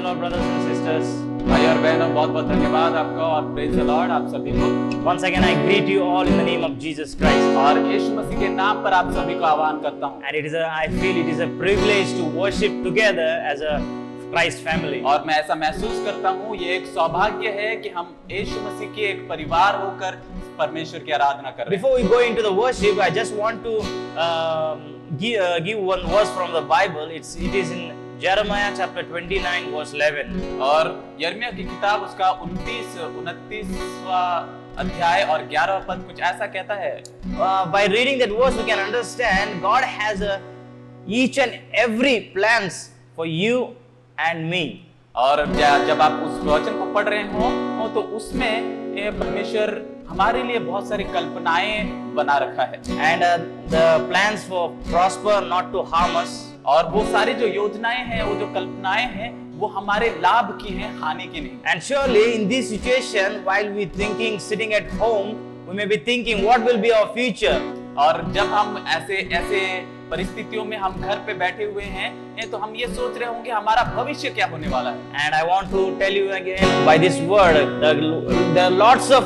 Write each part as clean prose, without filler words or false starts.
Lord, brothers and sisters. भाई और बहनों, बहुत बहुत धन्यवाद आपका और प्रेज द लॉर्ड आप सभी को। Once again, I greet you all in the name of Jesus Christ. और यीशु मसीह के नाम पर आप सभी को आह्वान करता हूँ। And I feel it is a privilege to worship together as a Christ family. और मैं ऐसा महसूस करता हूँ, ये एक सौभाग्य है कि हम यीशु मसीह के एक परिवार होकर परमेश्वर की आराधना कर रहे हैं। Before we go into the worship, I just want to give one verse from the Bible. It is in Jeremiah chapter 29 verse 11. और यिर्मयाह की किताब उसका 29वां अध्याय और 11वां पद कुछ ऐसा कहता है। By reading that verse, we can understand God has each and every plans for you and me. और जब आप उस वचन को पढ़ रहे हो तो उसमें परमेश्वर हमारे लिए बहुत सारी कल्पनाएं बना रखा है। And the plans for prosper, not to harm us. और वो सारी जो योजनाएं हैं, वो जो कल्पनाएं हैं, वो हमारे लाभ की हैं, हानि की नहीं। And surely in this situation, while we thinking sitting at home, we may be thinking what will be our future. और जब हम ऐसे परिस्थितियों में हम घर पे बैठे हुए हैं तो हम ये सोच रहे होंगे हमारा भविष्य क्या होने वाला है। And I want to tell you again by this word, there are lots of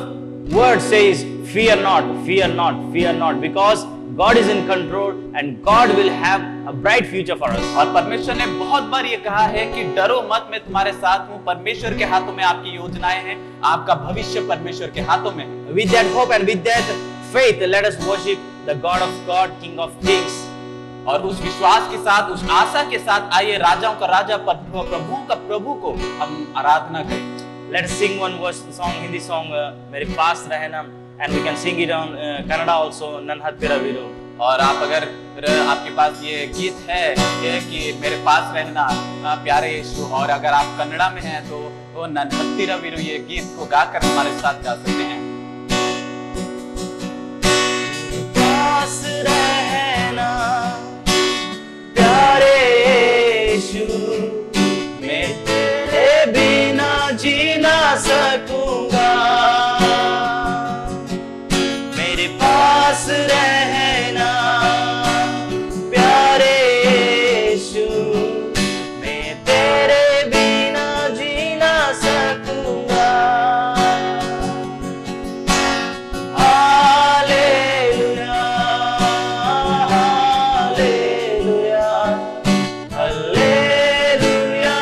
words says fear not, fear not, fear not, because God is in control and God will have a bright future for us. और परमेश्वर ने बहुत बार ये कहा है कि डरो मत, मैं तुम्हारे साथ हूँ। परमेश्वर के हाथों में आपकी योजनाएं हैं, आपका भविष्य परमेश्वर के हाथों में है। With that hope and with that faith, let us worship the God of God, King of Kings. और उस विश्वास के साथ, उस आशा के साथ आइए राजाओं का राजा, प्रभुओं का प्रभु को हम आराधना करें। Let us sing one verse song, Hindi song, मेरे पास रहना, and we can sing it on Kannada also, नन्हत्तेरा Veeru. और आप अगर आपके पास ये गीत है कि मेरे पास रहना प्यारे यीशु, और अगर आप कन्नड़ा में हैं तो वो नन्हत्तेरा वीरू ये गीत को गाकर हमारे साथ गा सकते हैं। पास रहना प्यारे यीशु, मैं तेरे बिना जी ना सकूंगा। मेरे पास रहना प्यारे यीशु, मैं तेरे बिना जी ना सकूंगा। Hallelujah, hallelujah, hallelujah,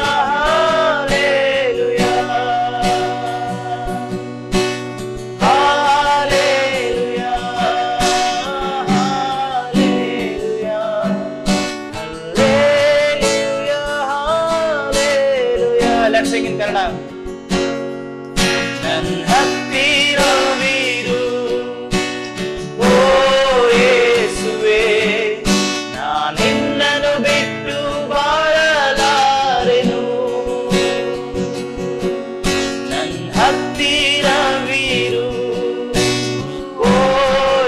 hallelujah, hallelujah, hallelujah, hallelujah, hallelujah. Let's sing in Kannada. ನನ್ಹತ್ತಿರ ವೀರು ಓ ಯೇಸುವೆ, ನಾನಿನ್ನನು ಬಿಟ್ಟು ಬಾಳಲಾರೆನು. ನನ್ಹತ್ತಿರ ವೀರು ಓ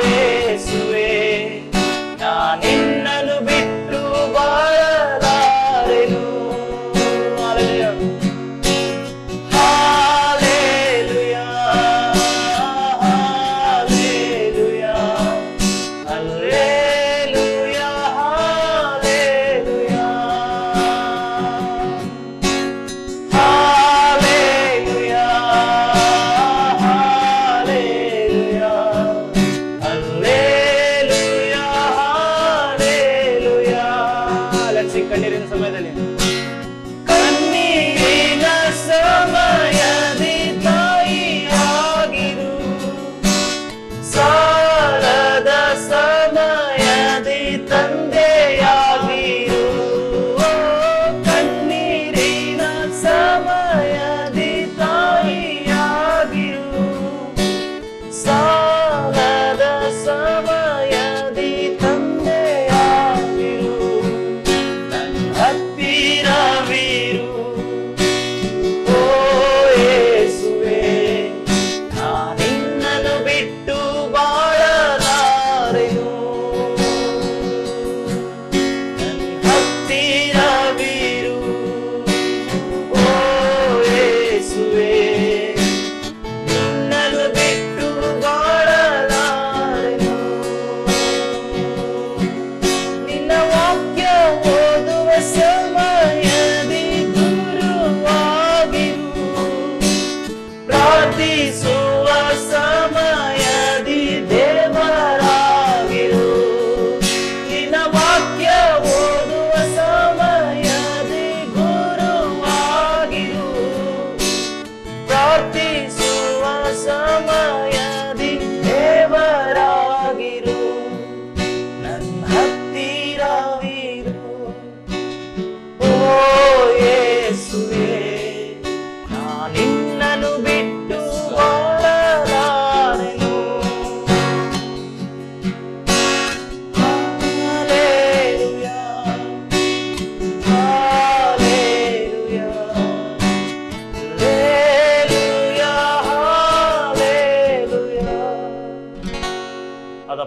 ಯೇಸುವೆ, ನಾನಿನ್ನನು ಬಿಟ್ಟು ಬಾಳಲಾರೆನು. Hallelujah.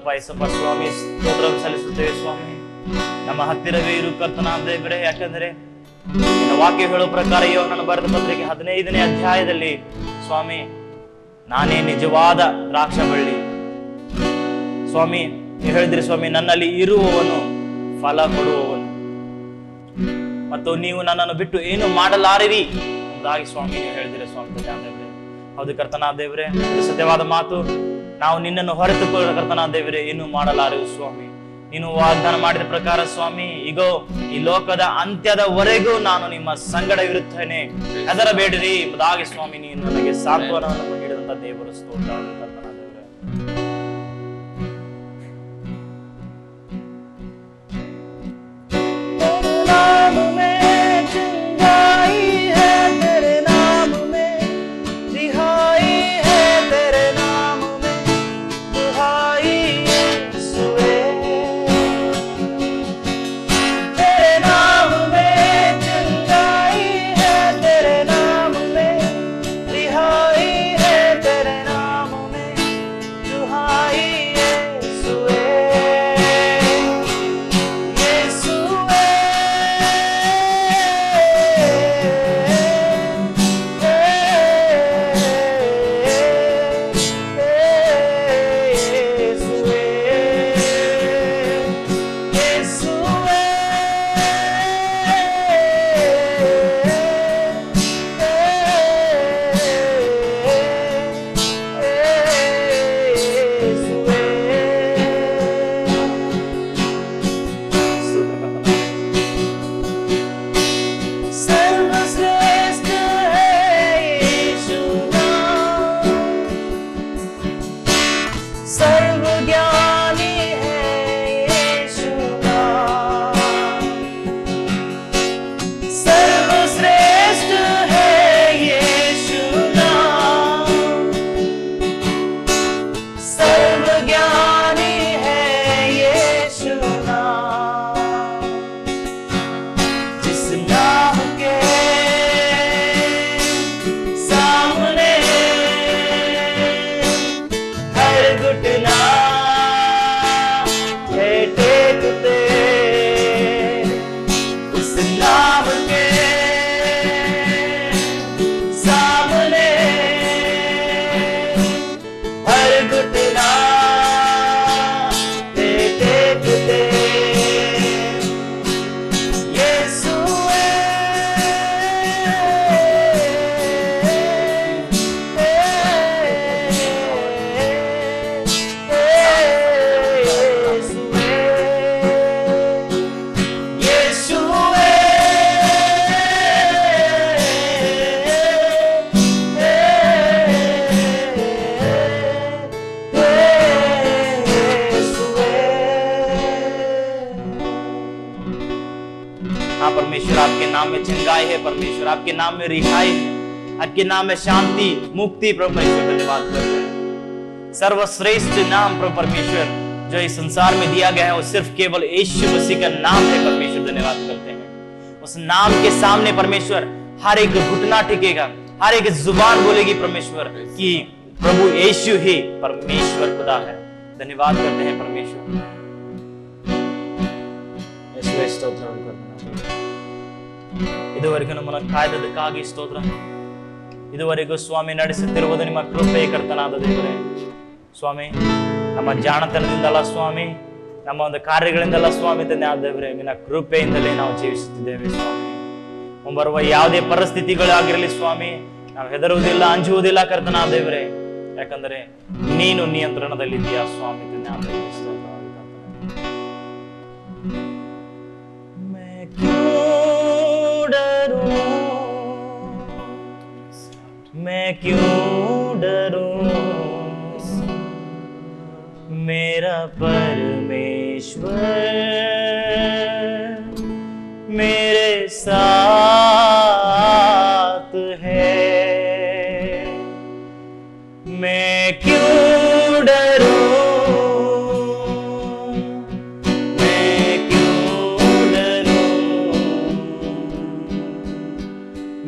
ಹೌದಪ್ಪ ಯೇಸಪ್ಪ ಸ್ವಾಮಿ, ಸ್ತೋತ್ರ ಸಲ್ಲಿಸುತ್ತೇವೆ ಸ್ವಾಮಿ. ನಮ್ಮ ಹತ್ತಿರವೇ ಇರು ಕರ್ತನಾದ ದೇವರೇ, ಯಾಕಂದ್ರೆ ನಿನ್ನ ವಾಕ್ಯ ಹೇಳೋ ಪ್ರಕಾರ ಯೋಹನನ ಬರೆದ ಪತ್ರಿಕೆ 15ನೇ ಅಧ್ಯಾಯದಲ್ಲಿ ಸ್ವಾಮಿ, ನಾನೇ ನಿಜವಾದ ದ್ರಾಕ್ಷ ಬಳ್ಳಿ ಸ್ವಾಮಿ. ನೀವು ಹೇಳಿದ್ರಿ ಸ್ವಾಮಿ, ನನ್ನಲ್ಲಿ ಇರುವವನು ಫಲ ಕೊಡುವವನು ಮತ್ತು ನೀವು ನನ್ನನ್ನು ಬಿಟ್ಟು ಏನು ಮಾಡಲಾರಿರಿ ಎಂಬುದಾಗಿ ಸ್ವಾಮಿ ನೀವು ಹೇಳಿದಿರಿ ಸ್ವಾಮಿ. ದೇವರೇ, ಹೌದು ಕರ್ತನಾದ ದೇವರೇ, ಇದು ಸತ್ಯವಾದ ಮಾತು. ನಾವು ನಿನ್ನನ್ನು ಹೊರತುಕೊಳ್ಳ ಕರ್ತನಾದ ದೇವರೇ ಏನು ಮಾಡಲಾರೆವು ಸ್ವಾಮಿ. ನೀನು ವಾಗ್ದಾನ ಮಾಡಿದ ಪ್ರಕಾರ ಸ್ವಾಮಿ, ಈಗೋ ಈ ಲೋಕದ ಅಂತ್ಯದವರೆಗೂ ನಾನು ನಿಮ್ಮ ಸಂಗಡ ಇರುತ್ತೇನೆ, ಹೆದರಬೇಡಿರಿ ಎಂಬುದಾಗಿ ಸ್ವಾಮಿ ನೀನು ನನಗೆ ಸಾಂತ್ವನವನ್ನು ನೀಡಿದಂತ ದೇವರು. ಸ್ತೋತ್ರ ಕರ್ತನಾದ ದೇವರೇ. परमेश्वर आपके नाम में चंगाई है, परमेश्वर आपके नाम में रिहाई है, आपके नाम में शांति मुक्ति। प्रभु परमेश्वर धन्यवाद करते हैं। सर्वश्रेष्ठ नाम प्रभु परमेश्वर जो इस संसार में दिया गया है वो सिर्फ केवल यीशु मसीह का नाम है। परमेश्वर धन्यवाद करते हैं। उस नाम के सामने परमेश्वर हर एक घुटना टिकेगा, हर एक जुबान बोलेगी परमेश्वर कि प्रभु यीशु ही परमेश्वर खुदा है। धन्यवाद करते हैं परमेश्वर। ಸ್ತೋತ್ರ ಇದುವರೆಗೂ ನಮ್ಮನ್ನು ಕಾಯ್ದದಕ್ಕಾಗಿ ಸ್ತೋತ್ರ। ಇದುವರೆಗೂ ಸ್ವಾಮಿ ನಡೆಸುತ್ತಿರುವುದು ನಿಮ್ಮ ಕೃಪೆ ಕರ್ತನಾದ ದೇವರೇ। ಸ್ವಾಮಿ ನಮ್ಮ ಜಾಣತನದಿಂದಲ್ಲ ಸ್ವಾಮಿ, ನಮ್ಮ ಒಂದು ಕಾರ್ಯಗಳಿಂದಲ್ಲ ಸ್ವಾಮಿ ತಂದೆ ಆದ ದೇವರೇ, ನಿನ್ನ ಕೃಪೆಯಿಂದಲೇ ನಾವು ಜೀವಿಸುತ್ತಿದ್ದೇವೆ ಸ್ವಾಮಿ। ಮುಂಬರುವ ಯಾವುದೇ ಪರಿಸ್ಥಿತಿಗಳಾಗಿರಲಿ ಸ್ವಾಮಿ, ನಾವು ಹೆದರುವುದಿಲ್ಲ, ಅಂಜುವುದಿಲ್ಲ ಕರ್ತನಾದ ದೇವರೇ, ಯಾಕಂದರೆ ನೀನು ನಿಯಂತ್ರಣದಲ್ಲಿದ್ದೀಯಾ ಸ್ವಾಮಿ ತಂದೆ ಆದ ದೇವರೇ। ಸ್ತೋತ್ರ। मैं क्यों डरूं, मेरा परमेश्वर मेरे साथ है। मैं क्यों डरूं, मैं क्यों डरूं,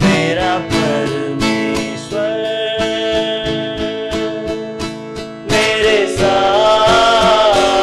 मेरा मेरे साथ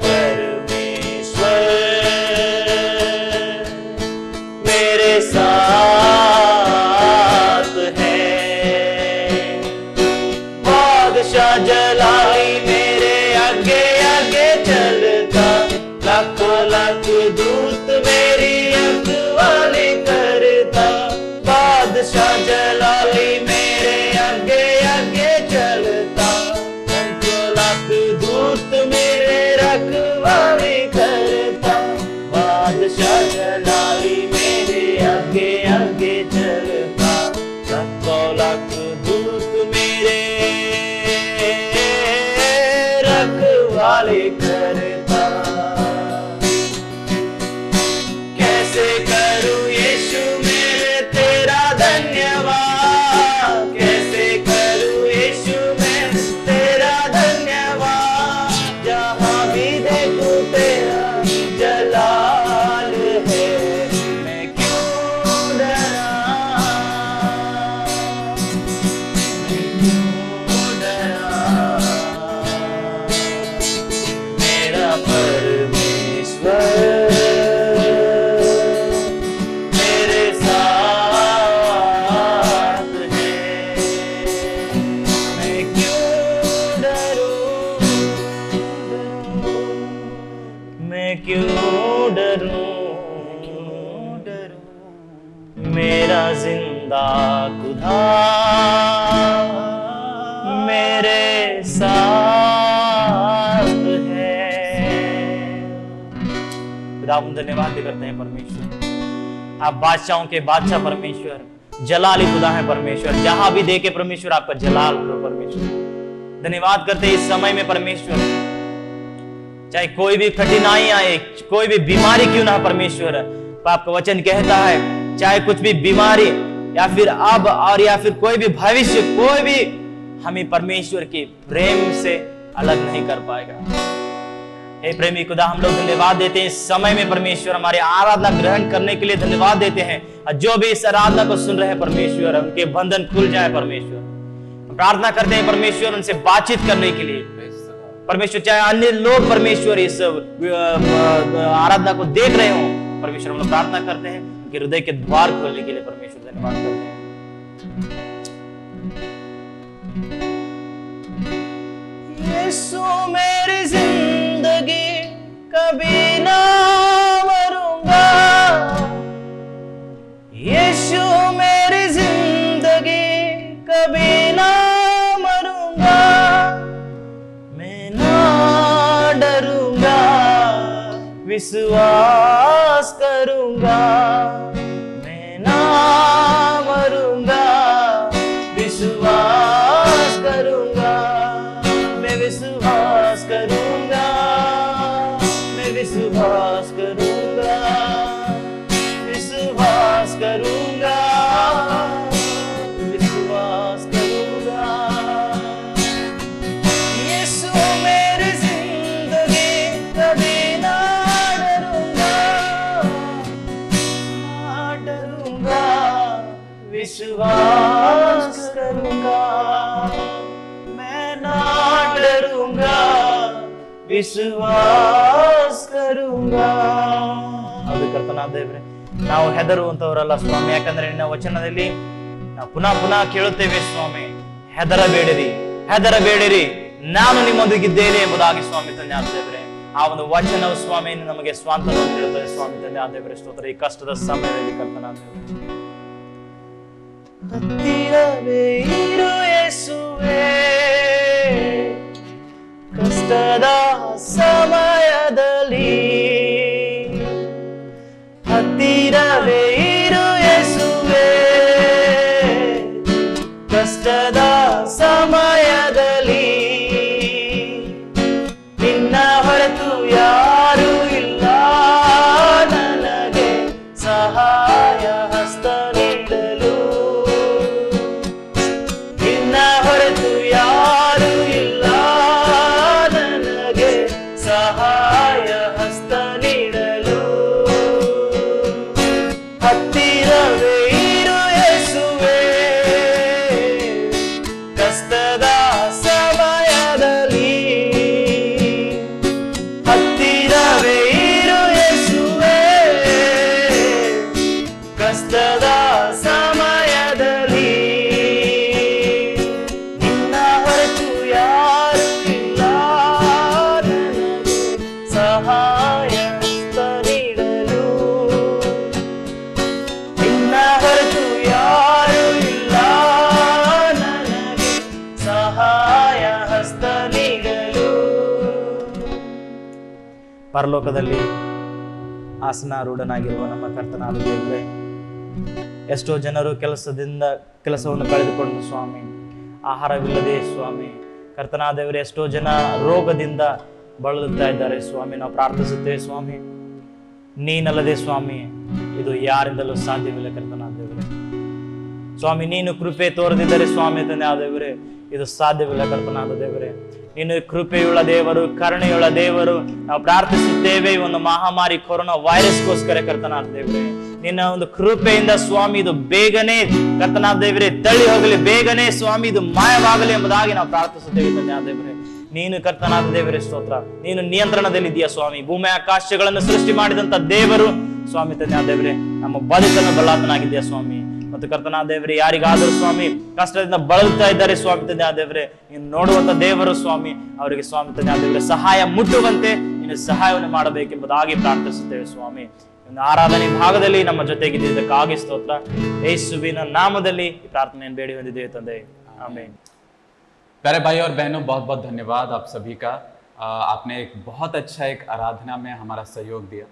परमेश्वर मेरे साथ है। बादशाह जलाई मेरे आगे आगे चलता, लाखों लाख दूत मेरी रखवाली करता। बादशाह जलाली मेरे आगे आगे चलता, लाखों लाख दूत मेरे रखवाली करता। बादशाह जलाली मेरे आगे आगे चलता, लाखों लाख दूत मेरे रखवाली करता। कैसे करूं यीशु मैं तेरा धन्यवाद, कैसे करूं यीशु मैं तेरा धन्यवाद। जहां भी देखूं तेरा जलाल है, मैं क्यों डरा, मैं क्यों डरा। मेरा परमेश्वर मेरे साथ है, मैं क्यों डरूं, मैं क्यों डरूं, मेरा जिंदा खुदा मेरे साथ है। खुदा हम धन्यवाद करते हैं परमेश्वर, आप बादशाहों के बादशाह परमेश्वर, जलाली खुदा है परमेश्वर। जहां भी देखे परमेश्वर आपका जलाल हो परमेश्वर। धन्यवाद करते हैं इस समय में परमेश्वर, चाहे कोई भी कठिनाई आए, कोई भी बीमारी क्यों ना परमेश्वर, आपका वचन कहता है चाहे कुछ भी बीमारी या फिर अब और या फिर कोई भी भविष्य, कोई भी हमें परमेश्वर के प्रेम से अलग नहीं कर पाएगा। हे प्रेमी खुदा हम लोग धन्यवाद देते हैं इस समय में परमेश्वर, हमारी आराधना ग्रहण करने के लिए धन्यवाद देते हैं। और जो भी इस आराधना को सुन रहे हैं परमेश्वर, उनके बंधन खुल जाए परमेश्वर। हम प्रार्थना करते हैं परमेश्वर उनसे बातचीत करने के लिए परमेश्वर, चाहे अन्य लोग परमेश्वर इस आराधना को देख रहे हो परमेश्वर, हम लोग प्रार्थना करते हैं उनके हृदय के द्वार खोलने के लिए परमेश्वर धन्यवाद करते हैं। यीशु मेरी जिंदगी कभी ना मरूंगा, यीशु मेरी जिंदगी कभी ना मरूंगा। मैं ना डरूंगा, विश्वास करूंगा। मैं ना मरूंगा, विश्वास करूंगा। मैं विश्वास करूंगा, मैं विश्वास करूंगा, विश्वास करूंगा, विश्वास करूंगा। यीशु मेरी जिंदगी कभी ना डरूंगा, ना डरूंगा, विश्वास करूंगा। मैं ना डरूंगा, ವಿಶ್ವಾಸ ಕರುಂಗಾ. ಅದು ಕರ್ತನಾದ ದೇವರೇ, ನಾವು ಹೆದರುವಂತವರಲ್ಲ ಸ್ವಾಮಿ, ಯಾಕಂದ್ರೆ ನಿನ್ನ ವಚನದಲ್ಲಿ ನಾವು ಪುನಃ ಪುನಃ ಕೇಳುತ್ತೇವೆ ಸ್ವಾಮಿ, ಹೆದರಬೇಡಿರಿ, ಹೆದರಬೇಡಿರಿ, ನಾನು ನಿಮ್ಮೊಂದಿಗಿದ್ದೇನೆ ಎಂಬುದಾಗಿ ಸ್ವಾಮಿ ತಂದೆ ಆದ ದೇವರೇ. ಆ ಒಂದು ವಚನವು ಸ್ವಾಮಿ ನಮಗೆ ಸ್ವಾಂತನವನ್ನು ನೀಡುತ್ತದೆ ಸ್ವಾಮಿ ತಂದೆ ಆದ ದೇವರೇ. ಸ್ತೋತ್ರ. ಈ ಕಷ್ಟದ ಸಮಯದಲ್ಲಿ ಕರ್ತನಾದ ದೇವರೇ, ಹತ್ತಿರವೇ ಇರು ಯೇಸುವೇ, ಕಷ್ಟದ ಸಮಯದಲ್ಲಿ ಹತ್ತಿರವೇ ಇರು ಯೇಸುವೇ, ಕಷ್ಟದ ಸಮಯದಲ್ಲಿ ನಿನ್ನ ಹೊರತು ಯಾರು ಇಲ್ಲ, ನನಗೆ ಸಹಾಯ ಹಸ್ತ ನೀಡಲು. ನಿನ್ನ ಹೊರತು ಯಾರು ಇಲ್ಲ, ನನಗೆ ಸಹಾಯ ಹಸ್ತ ನೀಡಲು. ಹತ್ತಿರವೇ ಇರು ಯೇಸುವೇ, ಕಷ್ಟದ ಸಮಯದಲ್ಲಿ ಹತ್ತಿರವೇ ಸಹಾಯ ಹಸ್ತ ನೀಡಲು. ನಿನ್ನ ಹೊರತು ಯಾರು ಇಲ್ಲ ನನಗೆ ಸಹಾಯ ಹಸ್ತ ನೀಡಲು. ಪರಲೋಕದಲ್ಲಿ ಆಸನಾರೂಢನಾಗಿರುವ ನಮ್ಮ ಕರ್ತನಾದ ದೇವರೇ, ಎಷ್ಟೋ ಜನರು ಕೆಲಸವನ್ನು ಕಳೆದುಕೊಂಡು ಸ್ವಾಮಿ, ಆಹಾರವಿಲ್ಲದೆ ಸ್ವಾಮಿ ಕರ್ತನಾದ ದೇವರೇ, ಎಷ್ಟೋ ಜನ ರೋಗದಿಂದ ಬಳಲುತ್ತಾ ಇದ್ದಾರೆ ಸ್ವಾಮಿ. ನಾವು ಪ್ರಾರ್ಥಿಸುತ್ತೇವೆ ಸ್ವಾಮಿ, ನೀನಲ್ಲದೆ ಸ್ವಾಮಿ ಇದು ಯಾರಿಂದಲೂ ಸಾಧ್ಯವಿಲ್ಲ ಕರ್ತನಾದ ದೇವರೇ. ಸ್ವಾಮಿ ನೀನು ಕೃಪೆ ತೋರದಿದ್ದರೆ ಸ್ವಾಮಿ ತಂದೆ ಆದ ದೇವರೇ ಇದು ಸಾಧ್ಯವಿಲ್ಲ ಕರ್ತನಾದ ದೇವರೇ. ನೀನು ಕೃಪೆಯುಳ್ಳ ದೇವರು, ಕರುಣೆಯುಳ್ಳ ದೇವರು. ನಾವು ಪ್ರಾರ್ಥಿಸುತ್ತೇವೆ ಈ ಒಂದು ಮಹಾಮಾರಿ ಕೊರೋನಾ ವೈರಸ್ಗೋಸ್ಕರ ಕರ್ತನಾದ ದೇವರೇ, ನಿನ್ನ ಒಂದು ಕೃಪೆಯಿಂದ ಸ್ವಾಮಿ ಇದು ಬೇಗನೆ ಕರ್ತನಾದ ದೇವರೇ ತಳ್ಳಿ ಹೋಗಲಿ, ಬೇಗನೆ ಸ್ವಾಮಿ ಇದು ಮಾಯವಾಗಲಿ ಎಂಬುದಾಗಿ ನಾವು ಪ್ರಾರ್ಥಿಸುತ್ತೇವೆ ತಂದೆ ಆದ ದೇವರೇ. ನೀನು ಕರ್ತನಾದ ದೇವರೇ ಸ್ತೋತ್ರ, ನೀನು ನಿಯಂತ್ರಣದಲ್ಲಿದ್ದೀಯಾ ಸ್ವಾಮಿ. ಭೂಮಿ ಆಕಾಶಗಳನ್ನು ಸೃಷ್ಟಿ ಮಾಡಿದಂತ ದೇವರು ಸ್ವಾಮಿ ತಂದೆ ಆದ ದೇವರೇ, ನಮ್ಮ ಬದುಕನ್ನು ಬಲ್ಲಾತನಾಗಿದ್ದೀಯಾ ಸ್ವಾಮಿ. ಮತ್ತು ಕರ್ತನಾದ ದೇವರೇ, ಯಾರಿಗಾದರೂ ಸ್ವಾಮಿ ಕಷ್ಟದಿಂದ ಬಳಲ್ತಾ ಇದ್ದಾರೆ ಸ್ವಾಮಿ ತಂದೆ ಆದ ದೇವರೇ, ನೀನು ನೋಡುವಂತ ದೇವರು ಸ್ವಾಮಿ, ಅವರಿಗೆ ಸ್ವಾಮಿ ತಂದೆ ಆದ ದೇವರೇ ಸಹಾಯ ಮುಟ್ಟುವಂತೆ ನೀನು ಸಹಾಯವನ್ನು ಮಾಡಬೇಕೆಂಬುದಾಗಿ ಪ್ರಾರ್ಥಿಸುತ್ತೇವೆ ಸ್ವಾಮಿ. ಒಂದು ಆರಾಧನೆ ಭಾಗದಲ್ಲಿ ನಮ್ಮ ಜೊತೆಗಿದ್ದಕ್ಕಾಗಿ ಸ್ತೋತ್ರ. ಯೇಸುವಿನ ನಾಮದಲ್ಲಿ ಈ ಪ್ರಾರ್ಥನೆಯನ್ನು ಬೇಡಿ ಹೊಂದಿದ್ದೇವೆ ತಂದೆ, ಆಮೆನ್. प्यारे भाई और बहनों, बहुत बहुत धन्यवाद आप सभी का। आपने एक बहुत अच्छा एक आराधना में हमारा सहयोग दिया।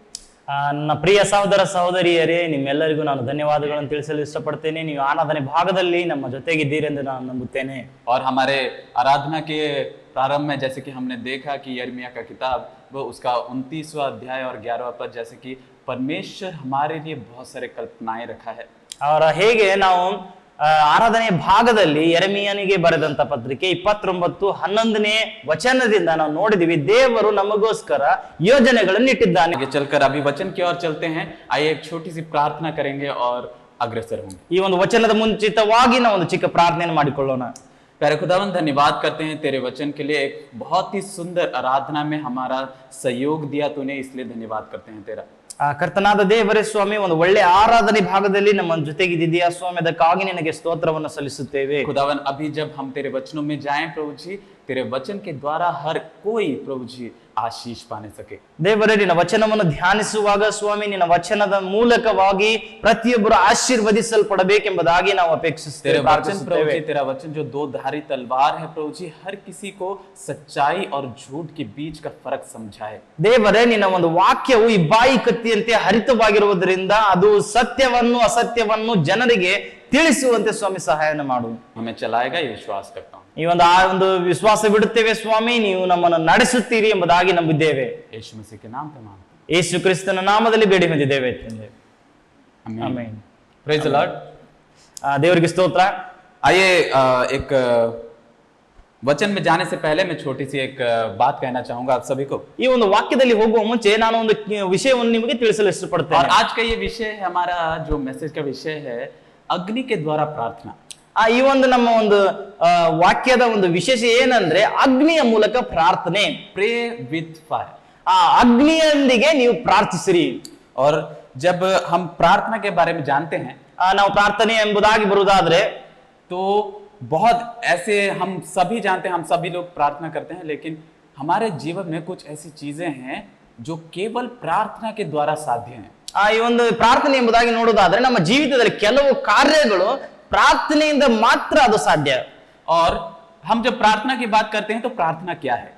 ನನ್ನ ಪ್ರಿಯ ಸಹೋದರ ಸಹೋದರಿಯರೇ, ನಿಮ್ಮೆಲ್ಲರಿಗೂ ನಾನು ಧನ್ಯವಾದಗಳನ್ನು ತಿಳಿಸಲು ಇಷ್ಟಪಡ್ತೇನೆ. ನೀವು ಆರಾಧನೆ ಭಾಗದಲ್ಲಿ ನಮ್ಮ ಜೊತೆಗಿದ್ದೀರಿ ಎಂದು ನಾನು ನಂಬುತ್ತೇನೆ. और हमारे आराधना के प्रारंभ में जैसे कि हमने देखा कि यिर्मयाह का किताब वो उसका 29वां अध्याय और 11वां पद, जैसे कि परमेश्वर हमारे लिए बहुत सारे कल्पनाएं रखा है। ಅವರ ಹೇಗೆ ನಾವು ಆರಾಧನೆಯ ಭಾಗದಲ್ಲಿ ಯೆರೆಮೀಯನಿಗೆ ಬರೆದಂತ ಪತ್ರಿಕೆ 29:11 ವಚನದಿಂದ ನಾವು ನೋಡಿದೀವಿ, ದೇವರು ನಮಗೋಸ್ಕರ ಯೋಜನೆಗಳನ್ನು ಇಟ್ಟಿದ್ದಾನೆ. आगे चलकर अभी वचन की ओर चलते हैं। आइए एक छोटी सी प्रार्थना करेंगे और अग्रसर होंगे। ಈ ಒಂದು ವಚನದ ಮುಂಚಿತವಾಗಿ ನಾವು ಒಂದು ಚಿಕ್ಕ ಪ್ರಾರ್ಥನೆಯನ್ನು ಮಾಡಿಕೊಳ್ಳೋಣ. प्यारे खुदावन, धन्यवाद करते हैं तेरे वचन के लिए। एक बहुत ही सुंदर आराधना में हमारा सहयोग दिया तूने, इसलिए धन्यवाद करते हैं तेरा। ಕರ್ತನಾದ ದೇವರೇ ಸ್ವಾಮಿ, ಒಂದು ಒಳ್ಳೆ ಆರಾಧನೆ ಭಾಗದಲ್ಲಿ ನಮ್ಮ ಜೊತೆಗಿದ್ದೀಯಾ ಸ್ವಾಮಿ, ಅದಕ್ಕಾಗಿ ನಿನಗೆ ಸ್ತೋತ್ರವನ್ನು ಸಲ್ಲಿಸುತ್ತೇವೆ. खुदावन, अभी जब हम तेरे वचनों में जाएं प्रभु जी, तेरे वचन के द्वारा हर कोई प्रभु जी आशीष पाने सके। ದೇವರೇ, ನಿನ್ನ ವಚನವನ್ನು ಧ್ಯಾನಿಸುವಾಗ ಸ್ವಾಮಿ, ನಿನ್ನ ವಚನದ ಮೂಲಕವಾಗಿ ಪ್ರತಿಯೊಬ್ಬರು ಆಶೀರ್ವದಿಸಲ್ಪಡಬೇಕೆಂಬುದಾಗಿ ನಾವು ಅಪೇಕ್ಷಿಸುತ್ತೇವೆ, ಪ್ರಾರ್ಥಿಸುತ್ತೇವೆ. तेरा वचन जो दो धारी तलवार है प्रभु जी, हर किसी को सच्चाई और झूठ के बीच का फर्क समझाए। ದೇವರೇ, ನಿನ್ನ ಒಂದು ವಾಕ್ಯವು ಈ ಬಾಯಿ ಕತ್ತಿಯಂತೆ ಹರಿತವಾಗಿರುವುದರಿಂದ ಅದು ಸತ್ಯವನ್ನು ಅಸತ್ಯವನ್ನು ಜನರಿಗೆ ತಿಳಿಸುವಂತೆ ಸ್ವಾಮಿ ಸಹಾಯನ ಮಾಡು. हमें चलाएगा ये विश्वास करता हूँ। ಈ ಒಂದು ವಿಶ್ವಾಸ ಬಿಡುತ್ತೇವೆ ಸ್ವಾಮಿ, ನೀವು ನಮ್ಮನ್ನು ನಡೆಸುತ್ತೀರಿ ಎಂಬುದಾಗಿ ನಂಬಿದ್ದೇವೆ. यीशु मसीह के नाम पे मांगते हैं, ಯೇಸು ಕ್ರಿಸ್ತನ ನಾಮದಲ್ಲಿ ಬೇಡಿ ಹೊಂದಿದ್ದೇವೆ ತಂದೆ, ಆಮೆನ್. Praise the Lord. ದೇವರಿಗೆ ಸ್ತೋತ್ರ. आइए एक वचन में जाने से पहले मैं छोटी सी एक बात कहना चाहूंगा आप सभी को। ಈ ಒಂದು ವಾಕ್ಯದಲ್ಲಿ ಹೋಗುವ ಮುಂಚೆ ನಾನು ಒಂದು ವಿಷಯವನ್ನು ನಿಮಗೆ ತಿಳಿಸಲು और ಇಷ್ಟಪಡುತ್ತೇನೆ. आज का ये विषय है, हमारा जो मैसेज का विषय है, अग्नि के द्वारा प्रार्थना। ಈ ಒಂದು ನಮ್ಮ ಒಂದು ವಾಕ್ಯದ ಒಂದು ವಿಶೇಷ ಏನಂದ್ರೆ ಅಗ್ನಿಯ ಮೂಲಕ ಪ್ರಾರ್ಥನೆ. Pray with fire. ಆ ಅಗ್ನಿಯೊಂದಿಗೆ ನೀವು ಪ್ರಾರ್ಥಿಸಿರಿ. और जब हम प्रार्थना के बारे में जानते हैं, ನಾವು ಪ್ರಾರ್ಥನೆ ಎಂಬುದಾಗಿ ಬರುವುದಾದ್ರೆ तो बहुत ऐसे हम सभी जानते हैं, हम सभी लोग प्रार्थना करते हैं, लेकिन हमारे जीवन में कुछ ऐसी चीजें हैं जो केवल प्रार्थना के द्वारा साध्य हैं। ಈ ಒಂದು ಪ್ರಾರ್ಥನೆ ಎಂಬುದಾಗಿ ನೋಡುವುದಾದ್ರೆ ನಮ್ಮ ಜೀವಿತದಲ್ಲಿ ಕೆಲವು ಕಾರ್ಯಗಳು ಪ್ರಾರ್ಥನೆಯಿಂದ ಮಾತ್ರ ಅದು ಸಾಧ್ಯ. और हम जब प्रार्थना की बात करते हैं तो प्रार्थना क्या है?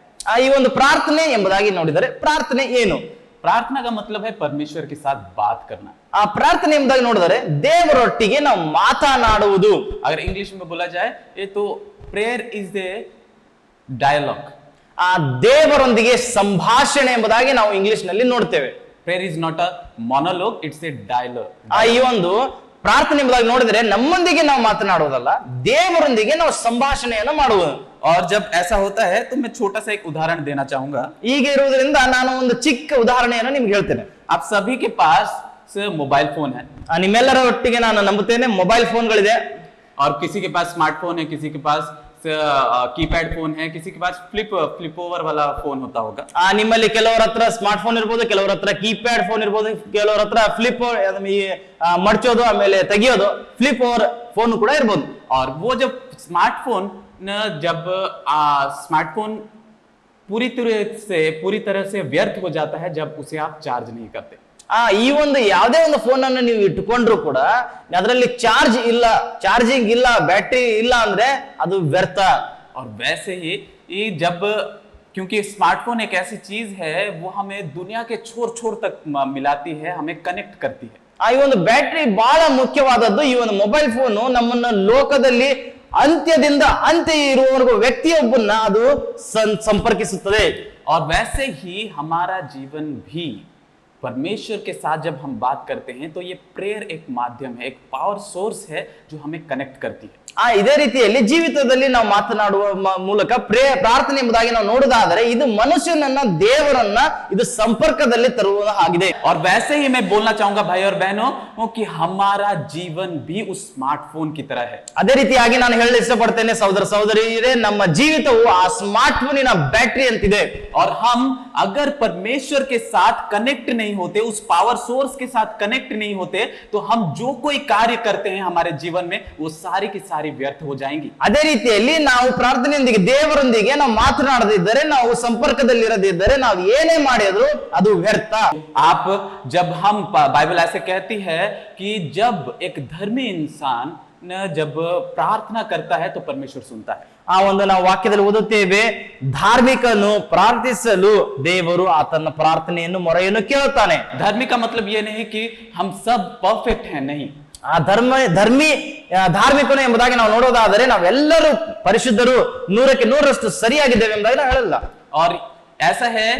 ಈ ಒಂದು ಪ್ರಾರ್ಥನೆ ಎಂಬುದಾಗಿ ನೋಡಿದರೆ ಪ್ರಾರ್ಥನೆ ಏನು? प्रार्थना का मतलब है परमेश्वर के साथ बात करना। ಆ ಪ್ರಾರ್ಥನೆ ಎಂಬುದಾಗಿ ನೋಡಿದರೆ ದೇವರೊಟ್ಟಿಗೆ ನಾವು ಮಾತನಾಡುವುದು. अगर इंग्लिश में बोला जाए ये तो प्रेयर इज ए डायलॉग। ಆ ದೇವರೊಂದಿಗೆ ಸಂಭಾಷಣೆ ಎಂಬುದಾಗಿ ನಾವು ಇಂಗ್ಲಿಷ್ ನಲ್ಲಿ ನೋಡ್ತೇವೆ. Prayer is not a monologue, it's a dialogue. ಈ ಒಂದು ಪ್ರಾರ್ಥನೆ ಎಂಬುದಾಗಿ ನೋಡಿದರೆ ನಮ್ಮೊಂದಿಗೆ ನಾವು ಮಾತನಾಡುವುದಲ್ಲ, ದೇವರೊಂದಿಗೆ ನಾವು ಸಂಭಾಷಣೆಯನ್ನು ಮಾಡುವುದು. और जब ऐसा होता है तो मैं छोटा सा एक उदाहरण देना चाहूंगा। ಹೀಗೆ ಇರುವುದರಿಂದ ನಾನು ಒಂದು ಚಿಕ್ಕ ಉದಾಹರಣೆಯನ್ನು ನಿಮ್ಗೆ ಹೇಳ್ತೇನೆ. आप सभी के पास मोबाइल फोन है, ನಿಮ್ಮೆಲ್ಲರ ಒಟ್ಟಿಗೆ ನಾನು ನಂಬುತ್ತೇನೆ ಮೊಬೈಲ್ ಫೋನ್ಗಳಿದೆ. और किसी के पास स्मार्टफोन है, किसी के पास कीपैड फोन है, किसी के पास फ्लिप ओवर वाला फोन होता होगा। ನಿಮ್ಮಲ್ಲಿ ಕೆಲವರ ಹತ್ರ ಸ್ಮಾರ್ಟ್ ಫೋನ್ ಇರ್ಬೋದು, ಕೆಲವರ ಹತ್ರ ಕೀಪ್ಯಾಡ್ ಫೋನ್ ಇರ್ಬೋದು, ಕೆಲವರ ಹತ್ರ ಫ್ಲಿಪ್ ಮಡ್ಚೋದು ಆಮೇಲೆ ತೆಗಿಯೋದು ಫ್ಲಿಪ್ ಓವರ್ ಫೋನ್ ಕೂಡ ಇರ್ಬೋದು. और वो जब स्मार्टफोन पूरी तरह से व्यर्थ हो जाता है जब उसे आप चार्ज नहीं करते। ಈ ಒಂದು ಯಾವುದೇ ಒಂದು ಫೋನ್ ಅನ್ನು ನೀವು ಇಟ್ಟುಕೊಂಡ್ರು ಕೂಡ ಅದರಲ್ಲಿ ಚಾರ್ಜಿಂಗ್ ಇಲ್ಲ, ಬ್ಯಾಟರಿ ಇಲ್ಲ ಅಂದ್ರೆ ಅದು ವ್ಯರ್ಥ. और वैसे ही जब क्योंकि स्मार्टफोन एक ऐसी चीज है वो हमें दुनिया के छोर छोर तक मिलाती है, हमें कनेक्ट करती है। ಈ ಒಂದು ಬ್ಯಾಟರಿ ಬಹಳ ಮುಖ್ಯವಾದದ್ದು. ಈ ಒಂದು ಮೊಬೈಲ್ ಫೋನ್ ನಮ್ಮನ್ನ ಲೋಕದಲ್ಲಿ ಅಂತ್ಯದಿಂದ ಅಂತ್ಯ ಇರುವವರೆಗೂ ವ್ಯಕ್ತಿಯೊಬ್ಬನ್ನ ಅದು ಸಂಪರ್ಕಿಸುತ್ತದೆ. और वैसे ही हमारा जीवन भी परमेश्वर के साथ जब हम बात करते हैं तो ये प्रेयर एक माध्यम है, एक पावर सोर्स है जो हमें कनेक्ट करती है। ಇದೇ ರೀತಿಯಲ್ಲಿ ಜೀವಿತದಲ್ಲಿ ನಾವು ಮಾತನಾಡುವ ಮೂಲಕ ಪ್ರಾರ್ಥನೆ ಎಂಬುದಾಗಿ ನಾವು ನೋಡುವುದಾದರೆ ಇದು ಮನುಷ್ಯನನ್ನ ದೇವರನ್ನ ಇದು ಸಂಪರ್ಕದಲ್ಲಿ ತರುವ ಆಗಿದೆ. और वैसे ही मैं बोलना चाहूंगा भाई और बहनों कि हमारा जीवन भी उस स्मार्टफोन की तरह है। ಅದೇ ರೀತಿಯಾಗಿ ನಾನು ಹೇಳಲು ಇಷ್ಟಪಡ್ತೇನೆ ಸಹೋದರ ಸಹೋದರಿಯರೇ, ನಮ್ಮ ಜೀವಿತವು ಆ ಸ್ಮಾರ್ಟ್ ಫೋನಿನ ಬ್ಯಾಟರಿ ಅಂತಿದೆ. और हम अगर परमेश्वर के साथ कनेक्ट नहीं होते, उस पावर सोर्स के साथ कनेक्ट नहीं होते, तो हम जो कोई कार्य करते हैं हमारे जीवन में वो सारी की सारी व्यर्थ हो जाएंगी। ಅದೇ ರೀತಿಯಲ್ಲಿ ನಾವು ಪ್ರಾರ್ಥನೆಯೊಂದಿಗೆ ದೇವರೊಂದಿಗೆ ನಾವು ಮಾತನಾಡದಿದ್ದರೆ, ನಾವು ಸಂಪರ್ಕದಲ್ಲಿರದಿದ್ದರೆ ನಾವು ಏನೇ ಮಾಡಿದ್ರು ಅದು ವ್ಯರ್ಥ. आप जब हम बाइबल ऐसे कहती है कि जब एक धर्मी इंसान जब प्रार्थना करता है तो परमेश्वर सुनता है। ಆ ಒಂದು ನಾವು ವಾಕ್ಯದಲ್ಲಿ ಓದುತ್ತೇವೆ, ಧಾರ್ಮಿಕನು ಪ್ರಾರ್ಥಿಸಲು ದೇವರು ಆತನ ಪ್ರಾರ್ಥನೆಯನ್ನು ಮೊರೆಯನ್ನು ಕೇಳುತ್ತಾನೆ. धर्मी का मतलब ये नहीं कि हम सब परफेक्ट हैं, नहीं। ಆ ಧಾರ್ಮಿಕನು ಎಂಬುದಾಗಿ ನಾವು ನೋಡೋದಾದರೆ ನಾವೆಲ್ಲರೂ ಪರಿಶುದ್ಧರು, 100ಕ್ಕೆ 100ರಷ್ಟು ಸರಿಯಾಗಿದ್ದೇವೆ ಎಂಬುದಾಗಿ ನಾವು ಹೇಳಲ್ಲ. और ऐसा है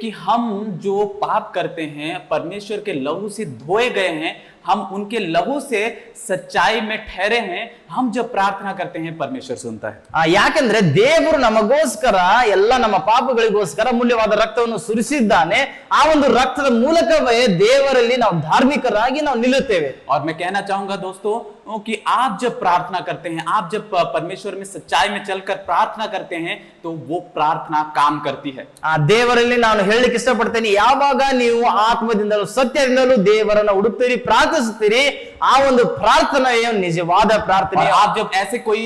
कि हम जो पाप करते हैं परमेश्वर के लहू से धोए गए हैं, हम उनके लहू से सच्चाई में ठहरे हैं, हम जब प्रार्थना करते हैं परमेश्वर सुनता है। ಯಾಕೆಂದ್ರೆ ದೇವರು ನಮಗೋಸ್ಕರ ಎಲ್ಲ ನಮ್ಮ ಪಾಪಗಳಿಗೋಸ್ಕರ ಮೂಲ್ಯವಾದ ರಕ್ತವನ್ನು ಸುರಿಸಿದ್ದಾನೆ. ಆ ಒಂದು ರಕ್ತದ ಮೂಲಕವೇ ದೇವರಲ್ಲಿ ನಾವು ಧಾರ್ಮಿಕರಾಗಿ ನಾವು ನಿಲ್ಲುತ್ತೇವೆ. और मैं कहना चाहूंगा दोस्तों कि आप जब प्रार्थना करते हैं, आप जब परमेश्वर में सच्चाई में चलकर प्रार्थना करते हैं तो वो प्रार्थना काम करती है। ಆ ದೇವರಲ್ಲಿ ನಾನು ಹೇಳಲಿಕ್ಕೆ ಇಷ್ಟಪಡ್ತೇನೆ, ಯಾವಾಗ ನೀವು ಆತ್ಮದಿಂದಲೂ ಸತ್ಯದಿಂದಲೂ ದೇವರನ್ನು ಹುಡುಕ್ತೀರಿ, ಪ್ರಾರ್ಥಿಸುತ್ತೀರಿ, ಆ ಒಂದು ಪ್ರಾರ್ಥನೆಯು ನಿಜವಾದ ಪ್ರಾರ್ಥನೆ. आप जब ऐसे कोई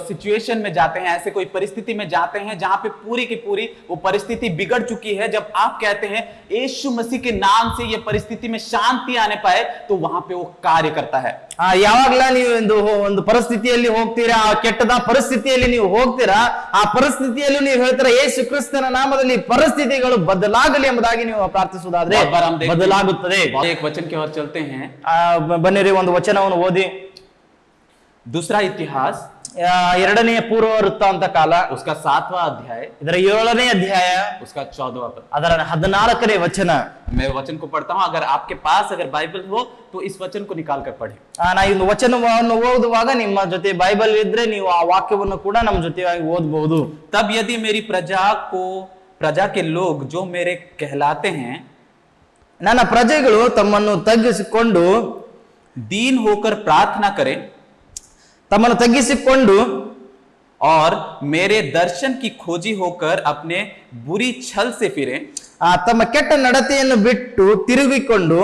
सिचुएशन में जाते हैं, ऐसे कोई परिस्थिति में जाते हैं जहां पे पूरी की पूरी वो परिस्थिति बिगड़ चुकी है, जब आप कहते हैं यीशु मसीह के नाम से ये परिस्थिति में शांति आने पाए, तो वहां पे वो कार्य करता है। ಯಾವಾಗ್ಲ ನೀವು ಒಂದು ಪರಿಸ್ಥಿತಿಯಲ್ಲಿ ಹೋಗ್ತೀರಾ, ಆ ಕೆಟ್ಟದ ಪರಿಸ್ಥಿತಿಯಲ್ಲಿ ನೀವು ಹೋಗ್ತೀರಾ, ಆ ಪರಿಸ್ಥಿತಿಯಲ್ಲೂ ನೀವು ಹೇಳ್ತೀರಾ ಯೇಸು ಕ್ರಿಸ್ತನ ನಾಮದಲ್ಲಿ ಪರಿಸ್ಥಿತಿಗಳು ಬದಲಾಗಲಿ ಎಂಬುದಾಗಿ ನೀವು ಪ್ರಾರ್ಥಿಸುವುದಾದ್ರೆ ಬದಲಾಗುತ್ತದೆ. एक वचन की ओर चलते हैं, ಬನ್ನಿರಿ ಒಂದು ವಚನವನ್ನು ಓದಿ. दूसरा इतिहास 2ನೇ ಪೂರ್ವ ವೃತ್ತಾಂತ ಕಾಲ, उसका 7वां अध्याय, ಇದರ 7ನೇ ಅಧ್ಯಾಯ, उसका 14वां पद, ಅದರ 14ನೇ ವಚನ. मैं वचन को पढ़ता हूं, अगर आपके पास अगर बाइबल हो तो इस वचन को निकाल कर पढ़ें। ನಾ ಈ ವಚನವನ್ನು ಓದುವಾಗ ನಿಮ್ಮ ಜೊತೆ ಬೈಬಲ್ ಇದ್ರೆ ನೀವು ಆ ವಾಕ್ಯವನ್ನು ಕೂಡ ನಮ್ಮ ಜೊತೆಯಾಗಿ ಓದಬಹುದು. तब यदि मेरी प्रजा के लोग जो मेरे कहलाते हैं, ನನ್ನ ಪ್ರಜೆಗಳು ತಮ್ಮನ್ನು ತಗ್ಗಿಸಿಕೊಂಡು दीन होकर प्रार्थना करें ತಮ್ಮನ್ನು ತಗ್ಗಿಸಿಕೊಂಡು और मेरे दर्शन की खोजी होकर अपने बुरी छल से फिरें, ತಮ್ಮ ಕೆಟ್ಟ ನಡತೆಯನ್ನು ಬಿಟ್ಟು ತಿರುಗಿಕೊಂಡು,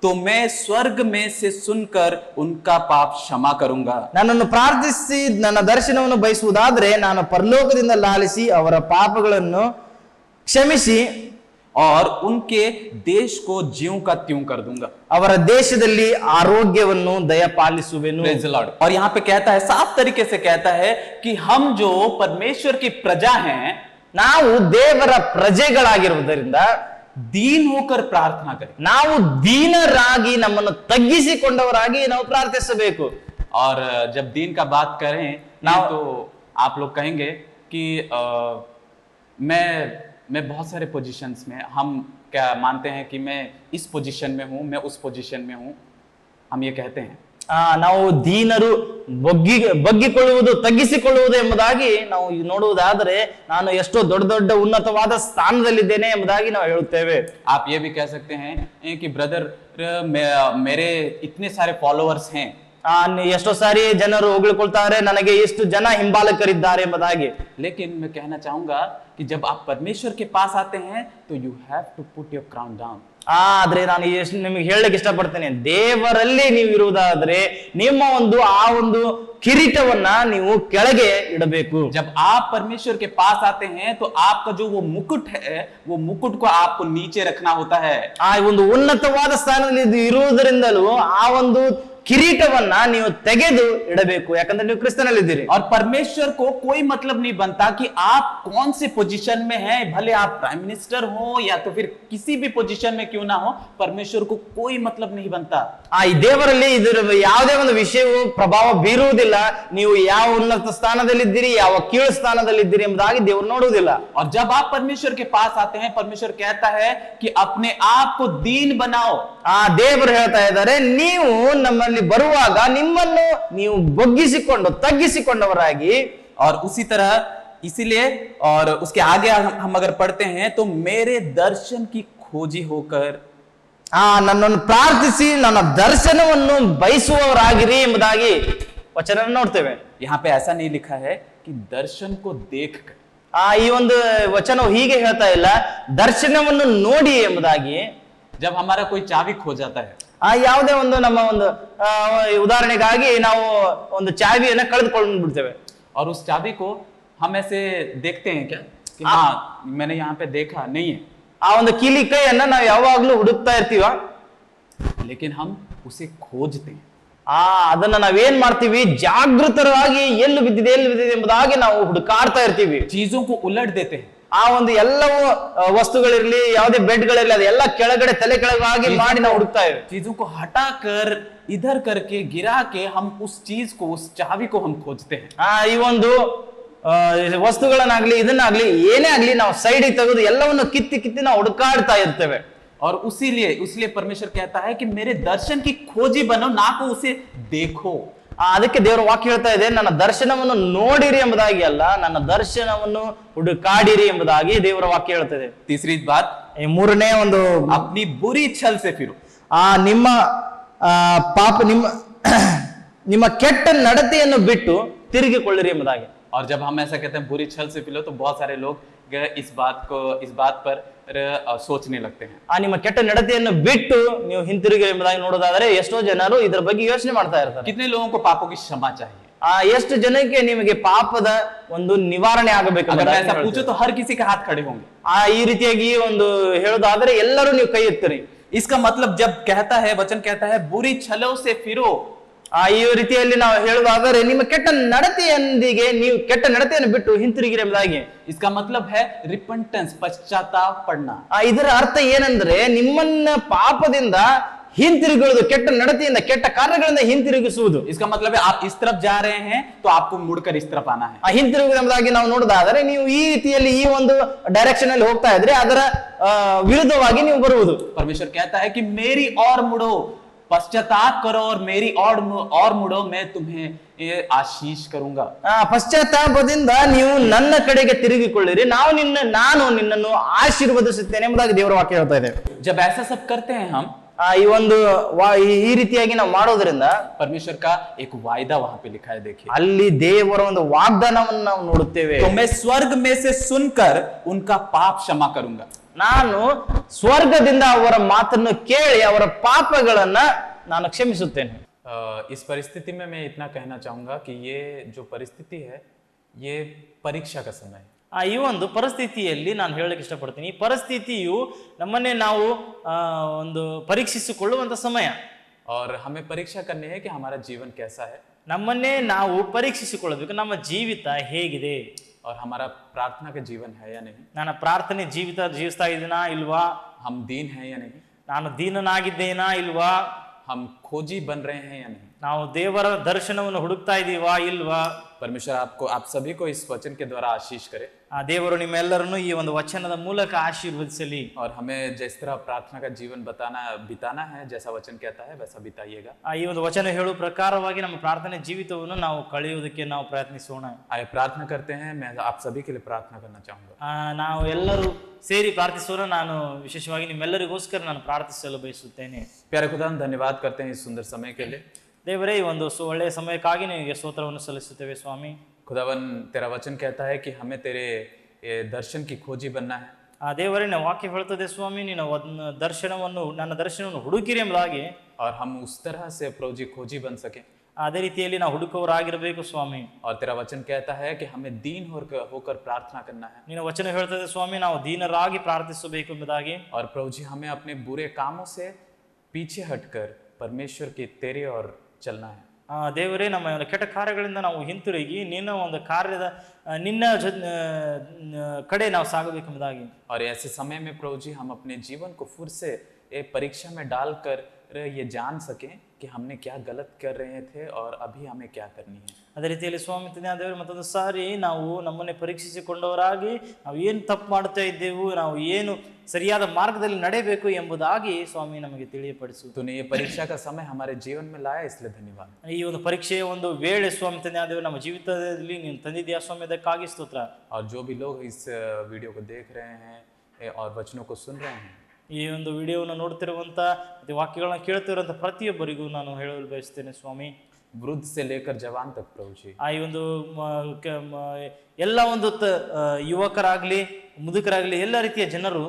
तो मैं स्वर्ग में से सुनकर उनका पाप क्षमा करूंगा। ನನ್ನನ್ನು ಪ್ರಾರ್ಥಿಸಿ ನನ್ನ ದರ್ಶನವನ್ನು ಬಯಸುವುದಾದ್ರೆ ನಾನು ಪರಲೋಕದಿಂದ ಲಾಲಿಸಿ ಅವರ ಪಾಪಗಳನ್ನು ಕ್ಷಮಿಸಿ और उनके देश को ज्यों का त्यों कर दूंगा। ಅವರ ದೇಶದಲ್ಲಿ ಆರೋಗ್ಯವನ್ನು ದಯಪಾಲಿಸುವೆನು. Praise the Lord। और यहाँ पे कहता है, साफ तरीके से कहता है कि हम जो परमेश्वर की प्रजा हैं, ನಾವು ದೇವರ ಪ್ರಜೆಗಳಾಗಿರುವುದರಿಂದ दीन होकर प्रार्थना करें, ನಾವು ದೀನರಾಗಿ ನಮ್ಮನ್ನು ತಗ್ಗಿಸಿಕೊಂಡವರಾಗಿ ನಾವು ಪ್ರಾರ್ಥಿಸಬೇಕು. और जब दीन का बात करें ना तो आप लोग कहेंगे कि मैं बहुत सारे पोजीशंस में, हम क्या मानते हैं कि मैं इस पोजीशन में हूं, मैं उस पोजीशन में हूं, हम ये कहते हैं। ನಾವು ದೀನರು, ಬಗ್ಗಿಕೊಳ್ಳುವುದು, ತಗ್ಗಿಸಿಕೊಳ್ಳುವುದು ಎಂಬುದಾಗಿ ನಾವು ನೋಡುವುದಾದರೆ ನಾನು ಎಷ್ಟೋ ದೊಡ್ಡ ದೊಡ್ಡ ಉನ್ನತವಾದ ಸ್ಥಾನದಲ್ಲಿದ್ದೇನೆ ಎಂಬುದಾಗಿ ನಾವು ಹೇಳುತ್ತೇವೆ. आप ये भी कह सकते हैं कि ब्रदर मेरे इतने सारे फॉलोअर्स हैं, ಎಷ್ಟೋ ಸಾರಿ ಜನರು ಹೊಗಳಿಕೊಳ್ತಾರೆ ನನಗೆ ಎಷ್ಟು ಜನ ಹಿಂಬಾಲಕರಿದ್ದಾರೆ ಎಂಬುದಾಗಿ. लेकिन मैं कहना चाहूंगा कि जब आप परमेश्वर के पास आते हैं तो you have to put your crown down. ಆದ್ರೆ ನಾನು ಎಷ್ಟು ನಿಮಗೆ ಹೇಳಲಿಕ್ಕೆ ಇಷ್ಟಪಡ್ತೇನೆ, ದೇವರಲ್ಲಿ ನೀವು ಇರುವುದಾದ್ರೆ ನಿಮ್ಮ ಆ ಒಂದು ಕಿರೀಟವನ್ನ ನೀವು ಕೆಳಗೆ ಇಡಬೇಕು. जब आप परमेश्वर के पास आते हैं तो आपका जो वो मुकुट है, वो मुकुट को आपको नीचे रखना होता है। ಆ ಒಂದು ಉನ್ನತವಾದ ಸ್ಥಾನದಲ್ಲಿ ಇರುವುದರಿಂದಲೂ ಆ ಒಂದು ಕಿರೀಟವನ್ನ ನೀವು ತೆಗೆದು ಇಡಬೇಕು, ಯಾಕಂದ್ರೆ ನೀವು ಕ್ರಿಸ್ತನಲ್ಲಿದ್ದೀರಿ. और परमेश्वर को कोई मतलब नहीं बनता कि आप कौन से पोजीशन में हैं, भले आप प्राइम मिनिस्टर हो या तो फिर किसी भी पोजीशन में क्यों ना हो, परमेश्वर को कोई मतलब नहीं बनता। ಈ ದೇವರಲ್ಲಿ ಇದರ ಯಾವುದೇ ಒಂದು ವಿಷಯವು ಪ್ರಭಾವ ಬೀರುವುದಿಲ್ಲ. ನೀವು ಯಾವ ಉನ್ನತ ಸ್ಥಾನದಲ್ಲಿದ್ದೀರಿ, ಯಾವ ಕೀಳು ಸ್ಥಾನದಲ್ಲಿದ್ದೀರಿ ಎಂಬುದಾಗಿ ದೇವರು ನೋಡುವುದಿಲ್ಲ. और जब आप परमेश्वर के पास आते हैं, परमेश्वर कहता है कि अपने आप को दीन बनाओ। ದೇವರು ಹೇಳ್ತಾ ಇದ್ದಾರೆ, ನೀವು ನಮ್ಮಲ್ಲಿ ಬರುವಾಗ ನಿಮ್ಮನ್ನು ನೀವು ಬಗ್ಗಿಸಿಕೊಂಡು ತಗ್ಗಿಸಿಕೊಂಡವರಾಗಿ, और उसी तरह इसीलिए और उसके आगे हम अगर पढ़ते हैं तो मेरे दर्शन की खोजी होकर, ನನ್ನನ್ನು ಪ್ರಾರ್ಥಿಸಿ ನನ್ನ ದರ್ಶನವನ್ನು ಬಯಸುವವರಾಗಿರಿ ಎಂಬುದಾಗಿ ವಚನ ನೋಡ್ತೇವೆ. यहाँ पे ऐसा नहीं लिखा है कि दर्शन को देखकर। ಈ ಒಂದು ವಚನವು ಹೀಗೆ ಹೇಳ್ತಾ ಇಲ್ಲ, ದರ್ಶನವನ್ನು ನೋಡಿ ಎಂಬುದಾಗಿ. जब हमारा कोई चाबी खो जाता है, ಯಾವುದೇ ಒಂದು ನಮ್ಮ ಒಂದು ಉದಾಹರಣೆಗಾಗಿ ನಾವು ಒಂದು ಚಾವಿಯನ್ನ ಕಳೆದುಕೊಂಡು ಬಿಡ್ತೇವೆ. और उस चाबी को हम ऐसे देखते हैं क्या कि हाँ मैंने यहाँ पे देखा नहीं है, ಆ ಒಂದು ಕೀಲಿ ಕೈಯನ್ನ ನಾವು ಯಾವಾಗ್ಲೂ ಹುಡುಕ್ತಾ ಇರ್ತೀವ, लेकिन हम उसे खोजते हैं। ಅದನ್ನ ನಾವೇನ್ ಮಾಡ್ತೀವಿ, ಜಾಗೃತರಾಗಿ ಎಲ್ಲಿ ಬಿದ್ದಿದೆ ಎಂಬುದಾಗಿ ನಾವು ಹುಡುಕಾಡ್ತಾ ಇರ್ತೀವಿ. चीजों को उलट देते हैं। ಆ ಒಂದು ಎಲ್ಲವೂ ವಸ್ತುಗಳಿರ್ಲಿ, ಯಾವುದೇ ಬೆಡ್ಗಳಿರ್ಲಿ, ಅದೆಲ್ಲ ಕೆಳಗಡೆ ತಲೆ ಕೆಳಗಾಗಿ ಮಾಡಿ ನಾವು ಹುಡುಕ್ತಾ ಇವೆ. चीजों को हटाकर इधर करके गिरा के हम उस चीज को, उस चाबी को हम खोजते हैं। ಈ ಒಂದು ವಸ್ತುಗಳನ್ನಾಗ್ಲಿ ಇದನ್ನಾಗ್ಲಿ ಏನೇ ಆಗ್ಲಿ ನಾವು ಸೈಡಿಗೆ ತೆಗೆದು ಎಲ್ಲವನ್ನು ಕಿತ್ತಿ ಕಿತ್ತಿ ನಾವು ಹುಡುಕಾಡ್ತಾ ಇರ್ತೇವೆ. और उसीलिए परमेश्वर कहता है कि मेरे दर्शन की खोजी बनो, ना को उसे देखो। ಅದಕ್ಕೆ ದೇವರ ವಾಕ್ಯ ಹೇಳ್ತಾ ಇದೆ, ನನ್ನ ದರ್ಶನವನ್ನು ನೋಡಿರಿ ಎಂಬುದಾಗಿ ಅಲ್ಲ, ನನ್ನ ದರ್ಶನವನ್ನು ಹುಡುಕಾಡಿರಿ ಎಂಬುದಾಗಿ ದೇವರ ವಾಕ್ಯ ಹೇಳ್ತದೆ. तीसरी बात, ಮೂರನೇ ಒಂದು, अपनी बुरी छल से फिरो। ನಿಮ್ಮ ಪಾಪ ನಿಮ್ಮ ಕೆಟ್ಟ ನಡತೆಯನ್ನು ಬಿಟ್ಟು ತಿರುಗಿಕೊಳ್ಳಿರಿ ಎಂಬುದಾಗಿ. और जब हम ऐसा कहते हैं बुरी छल से फिरो, तो बहुत सारे लोग इस बात पर सोचने लगते हैं। ನಿಮ್ಮ ಕೆಟ್ಟ ನಡತೆಯನ್ನು ಬಿಟ್ಟು ನೀವು ಹಿಂತಿರುಗಿ ಎಂಬುದಾಗಿ ನೋಡೋದಾದ್ರೆ ಎಷ್ಟೋ ಜನರು ಇದರ ಬಗ್ಗೆ ಯೋಚನೆ ಮಾಡ್ತಾ ಇರ್ತಾರೆ. कितने लोगों को पापों की क्षमा चाहिए? ಎಷ್ಟು ಜನಕ್ಕೆ ನಿಮಗೆ ಪಾಪದ ಒಂದು ನಿವಾರಣೆ ಆಗಬೇಕು? अगर मैं ऐसा पूछूं तो हर किसी के हाथ खड़े होंगे। ಈ ರೀತಿಯಾಗಿ ಒಂದು ಹೇಳೋದಾದ್ರೆ ಎಲ್ಲರೂ ನೀವು ಕೈ ಎತ್ತಿರಿ. इसका मतलब जब कहता है, वचन कहता है बुरी छलों से फिरो, ಈ ರೀತಿಯಲ್ಲಿ ನಾವು ಹೇಳುವುದಾದರೆ ನಿಮ್ಮ ಕೆಟ್ಟ ನಡತೆಯೊಂದಿಗೆ ನೀವು ಕೆಟ್ಟ ನಡತೆಯನ್ನು ಬಿಟ್ಟು ಹಿಂತಿರುಗಿರಿ ಎಂಬುದಾಗಿ. इसका मतलब है रिपेंटेंस, पश्चाताप पड़ना। ಇದರ ಅರ್ಥ ಏನಂದ್ರೆ ನಿಮ್ಮನ್ನ ಪಾಪದಿಂದ ಹಿಂತಿರುಗುವುದು, ಕೆಟ್ಟ ನಡತೆಯಿಂದ ಕೆಟ್ಟ ಕಾರ್ಯಗಳಿಂದ ಹಿಂತಿರುಗಿಸುವುದು. इसका मतलब है आप इस तरफ जा रहे हैं तो आपको मुड़कर इस तरफ आना है। ಹಿಂತಿರುಗುವುದು ಎಂಬುದಾಗಿ ನಾವು ನೋಡೋದಾದರೆ ನೀವು ಈ ರೀತಿಯಲ್ಲಿ ಈ ಒಂದು ಡೈರೆಕ್ಷನ್ ಅಲ್ಲಿ ಹೋಗ್ತಾ ಇದ್ರೆ ಅದರ ವಿರುದ್ಧವಾಗಿ ನೀವು ಬರುವುದು. परमेश्वर कहता है कि मेरी ओर मुड़ो, पश्चाताप करो और मेरी और मुड़ो, मैं तुम्हें ये आशीष करूंगा। ಪಶ್ಚಾತ್ತಾಪದಿಂದ ನೀವು ನನ್ನ ಕಡೆಗೆ ತಿರುಗಿಕೊಳ್ಳಿರಿ, ನಾನು ನಿನ್ನನ್ನು ಆಶೀರ್ವದಿಸುತ್ತೇನೆ ಎಂಬುದಾಗಿ ದೇವರ ವಾಕ್ಯ ಹೇಳ್ತಾ ಇದೆ. जब ऐसा सब करते हैं हम, ಈ ಒಂದು ಈ ರೀತಿಯಾಗಿ ನಾವು ಮಾಡೋದ್ರಿಂದ परमेश्वर का एक वायदा वहां पे लिखा है, देखिए, ಅಲ್ಲಿ ದೇವರ ಒಂದು ವಾಗ್ದಾನವನ್ನು ನಾವು ನೋಡುತ್ತೇವೆ. तो मैं स्वर्ग में से सुनकर उनका पाप क्षमा करूंगा। ನಾನು ಸ್ವರ್ಗದಿಂದ ಅವರ ಮಾತನ್ನು ಕೇಳಿ ಅವರ ಪಾಪಗಳನ್ನ ನಾನು ಕ್ಷಮಿಸುತ್ತೇನೆ. इस परिस्थिति में मैं इतना कहना चाहूंगा कि ये जो परिस्थिति है, ये परीक्षा का समय है। ಈ ಒಂದು ಪರಿಸ್ಥಿತಿಯಲ್ಲಿ ನಾನು ಹೇಳಲಿಕ್ಕೆ ಇಷ್ಟಪಡ್ತೀನಿ, ಈ ಪರಿಸ್ಥಿತಿಯು ನಮ್ಮನ್ನೇ ನಾವು ಒಂದು ಪರೀಕ್ಷಿಸಿಕೊಳ್ಳುವಂತ ಸಮಯ. और हमें परीक्षा करनी है कि हमारा जीवन कैसा है, ನಮ್ಮನ್ನೇ ನಾವು ಪರೀಕ್ಷಿಸಿಕೊಳ್ಳಬೇಕು, ನಮ್ಮ ಜೀವಿತ ಹೇಗಿದೆ, और हमारा प्रार्थना का जीवन है या नहीं, ನಾನು ಪ್ರಾರ್ಥನೆ ಜೀವಿಸ್ತಾ ಇದ್ದೀನಾ ಇಲ್ವಾ, हम दीन है या नहीं, ನಾನು ದೀನನಾಗಿದ್ದೇನಾ ಇಲ್ವಾ, हम खोजी बन रहे हैं या नहीं। ನಾವು ದೇವರ ದರ್ಶನವನ್ನು ಹುಡುಕ್ತಾ ಇದೀವಾ ಇಲ್ವಾ. परमेश्वर आप सभी को इस वचन के द्वारा आशीष करे। ದೇವರು ನಿಮ್ಮೆಲ್ಲರನ್ನು ಈ ಒಂದು ವಚನದ ಮೂಲಕ ಆಶೀರ್ವದಿಸಲಿ. और हमें जिस तरह प्रार्थना का जीवन बिताना है, जैसा वचन कहता है वैसा बिताइएगा। ಈ ಒಂದು ವಚನ ಹೇಳುವ ಪ್ರಕಾರವಾಗಿ ನಮ್ಮ ಪ್ರಾರ್ಥನೆ ಜೀವಿತವನ್ನು ನಾವು ಕಳೆಯುವುದಕ್ಕೆ ನಾವು ಪ್ರಯತ್ನಿಸೋಣ. आइए प्रार्थना करते हैं। मैं आप सभी के लिए प्रार्थना करना चाहूंगा। ನಾವು ಎಲ್ಲರೂ ಸೇರಿ ಪ್ರಾರ್ಥಿಸೋಣ. ನಾನು ವಿಶೇಷವಾಗಿ ನಿಮ್ಮೆಲ್ಲರಿಗೋಸ್ಕರ ನಾನು ಪ್ರಾರ್ಥಿಸಲು ಬಯಸುತ್ತೇನೆ. प्यारे खुदा, धन्यवाद करते हैं इस सुंदर समय के लिए। ದೇವರೇ, ಈ ಒಂದು ಒಳ್ಳೆಯ ಸಮಯಕ್ಕಾಗಿ ನಿಮಗೆ ಸ್ತೋತ್ರವನ್ನು ಸಲ್ಲಿಸುತ್ತೇವೆ ಸ್ವಾಮಿ. खुदावन, तेरा वचन कहता है कि हमें तेरे ये दर्शन की खोजी बनना है। ಆ ದೇವರೇ ನಿನ್ನ ವಾಕ್ಯ ಹೇಳ್ತದೆ ಸ್ವಾಮಿ, ನೀನು ನನ್ನ ದರ್ಶನವನ್ನು ಹುಡುಕಿರಿ ಎಂಬುದಾಗಿ. और हम उस तरह से प्रभु जी खोजी बन सके। ಅದೇ ರೀತಿಯಲ್ಲಿ ನಾವು ಹುಡುಕುವವರಾಗಿರಬೇಕು ಸ್ವಾಮಿ. और तेरा वचन कहता है कि हमें दीन होकर प्रार्थना करना है। ನಿನ್ನ ವಚನ ಹೇಳ್ತದೆ ಸ್ವಾಮಿ, ನಾವು ದೀನರಾಗಿ ಪ್ರಾರ್ಥಿಸಬೇಕು ಎಂಬುದಾಗಿ. और प्रभु जी हमें अपने बुरे कामों से पीछे हटकर परमेश्वर की तेरी ओर चलना है। ದೇವರೇ, ನಮ್ಮ ಕೆಟ್ಟ ಕಾರ್ಯಗಳಿಂದ ನಾವು ಹಿಂತಿರುಗಿ ನಿನ್ನ ಒಂದು ಕಾರ್ಯದ ನಿನ್ನ ಕಡೆ ನಾವು ಸಾಗಬೇಕೆಂಬುದಾಗಿ. और ऐसे समय में प्रभु जी हम अपने जीवन को फिर से एक परीक्षा में डालकर ये जान सकें कि हमने क्या गलत कर रहे थे और अभी हमें क्या करनी है। ಅದೇ ರೀತಿಯಲ್ಲಿ ಸ್ವಾಮಿ ದೇವರು ಮತ್ತೊಂದು ಸಾರಿ ನಾವು ನಮ್ಮನ್ನೇ ಪರೀಕ್ಷಿಸಿಕೊಂಡವರಾಗಿ ನಾವು ಏನು ತಪ್ಪು ಮಾಡ್ತಾ ಇದ್ದೇವು, ನಾವು ಏನು ಸರಿಯಾದ ಮಾರ್ಗದಲ್ಲಿ ನಡೆಯಬೇಕು ಎಂಬುದಾಗಿ ಸ್ವಾಮಿ ನಮಗೆ ತಿಳಿಯಪಡಿಸು. तूने ये परीक्षा का समय हमारे जीवन में लाया, इसलिए धन्यवाद। ಈ ಒಂದು ಪರೀಕ್ಷೆಯ ಒಂದು ವೇಳೆ ಸ್ವಾಮಿ ದೇವರು ನಮ್ಮ ಜೀವಿತದಲ್ಲಿ ನೀನು ತಂದಿದ್ದೀಯಾ ಸ್ವಾಮಿ, ಅದಕ್ಕಾಗಿ ಸ್ತೋತ್ರ. और जो भी लोग इस वीडियो को देख रहे हैं और वचनों को सुन रहे हैं, ಈ ಒಂದು ವಿಡಿಯೋವನ್ನು ನೋಡ್ತಿರುವಂಥ ಮತ್ತು ವಾಕ್ಯಗಳನ್ನ ಕೇಳ್ತಿರುವಂಥ ಪ್ರತಿಯೊಬ್ಬರಿಗೂ ನಾನು ಹೇಳಲು ಬಯಸ್ತೇನೆ ಸ್ವಾಮಿ. वृद्ध से लेकर जवान तक प्रभु जी, ಈ ಒಂದು ಎಲ್ಲ ಒಂದು ಯುವಕರಾಗ್ಲಿ ಮುದುಕರಾಗ್ಲಿ ಎಲ್ಲ ರೀತಿಯ ಜನರು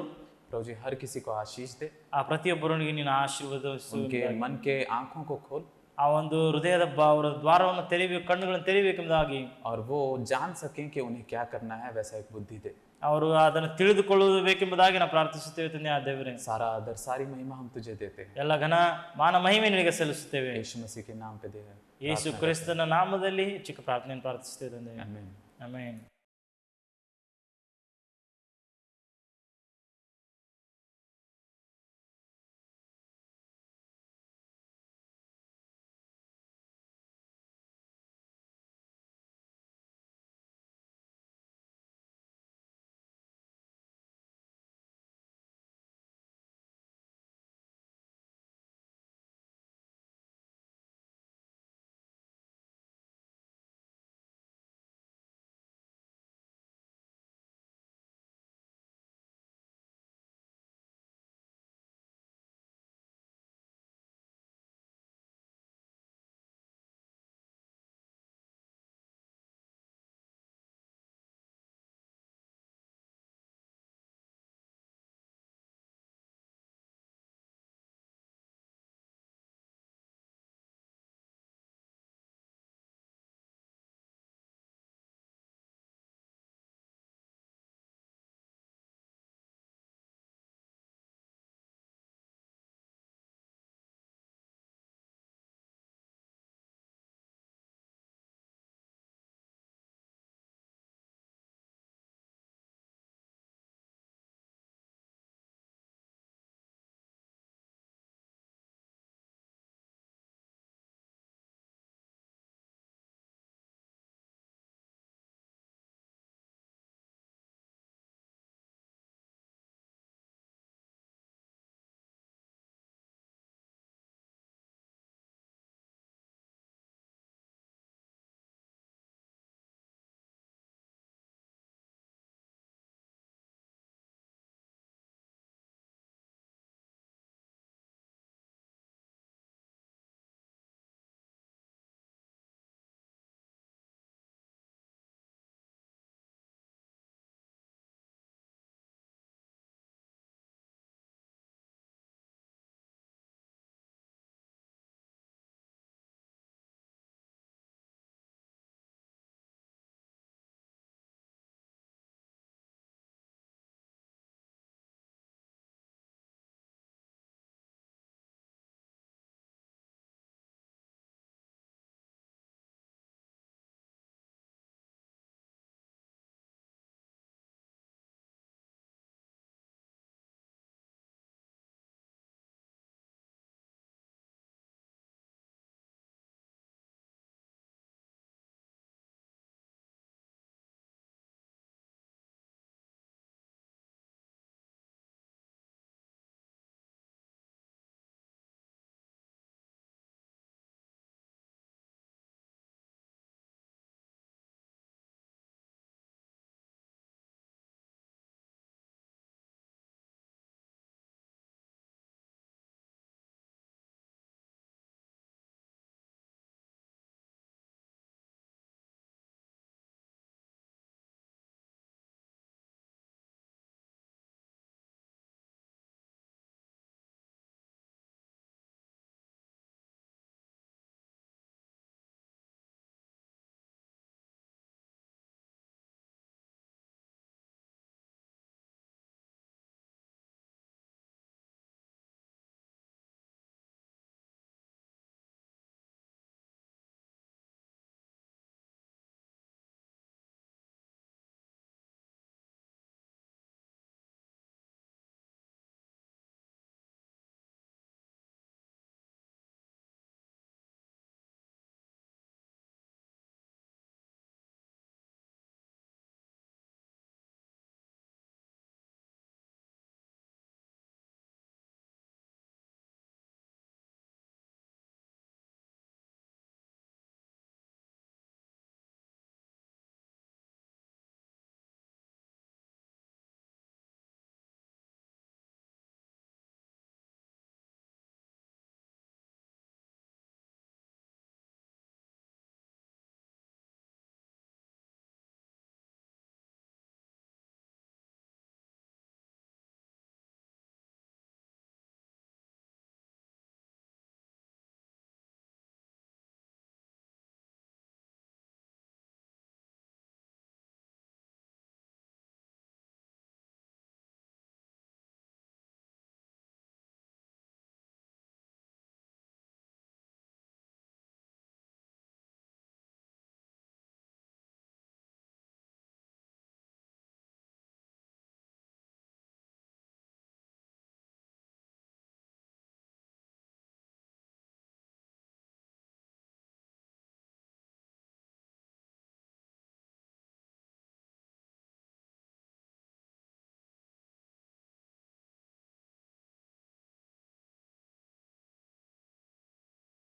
प्रभु जी हर किसी को आशीष दे। ಆ ಪ್ರತಿಯೊಬ್ಬರಿಗೆ ನೀನು ಆಶೀರ್ವಾದಿಸು. उनके मन के आंखों को खोल ಆ ಒಂದು ಹೃದಯದ ಅವರ ದ್ವಾರವನ್ನು ತೆರಿಬೇಕು, ಕಣ್ಣುಗಳನ್ನು ತೆರಿಬೇಕೆಂಬುದಾಗಿ. और वो जान सकें कि उन्हें क्या करना है, वैसा एक बुद्धि दे। ಅವರು ಅದನ್ನು ತಿಳಿದುಕೊಳ್ಳುವುದು ಬೇಕೆಂಬುದಾಗಿ ನಾವು ಪ್ರಾರ್ಥಿಸುತ್ತೇವೆ ತಂದೆ ಆ ದೇವರೇ. सारा आदर सारी महिमा हम तुझे देते हैं। ಎಲ್ಲ ಘನ ಮಾನ ಮಹಿಮೆ ನಿನಗೆ ಸಲ್ಲಿಸುತ್ತೇವೆ. यीशु मसीह के नाम पे दे, ಯೇಸು ಕ್ರಿಸ್ತನ ನಾಮದಲ್ಲಿ ಚಿಕ್ಕ ಪ್ರಾರ್ಥನೆಯನ್ನು ಪ್ರಾರ್ಥಿಸುತ್ತೇವೆ ತಂದೆ. आमीन। ಆಮೆನ್.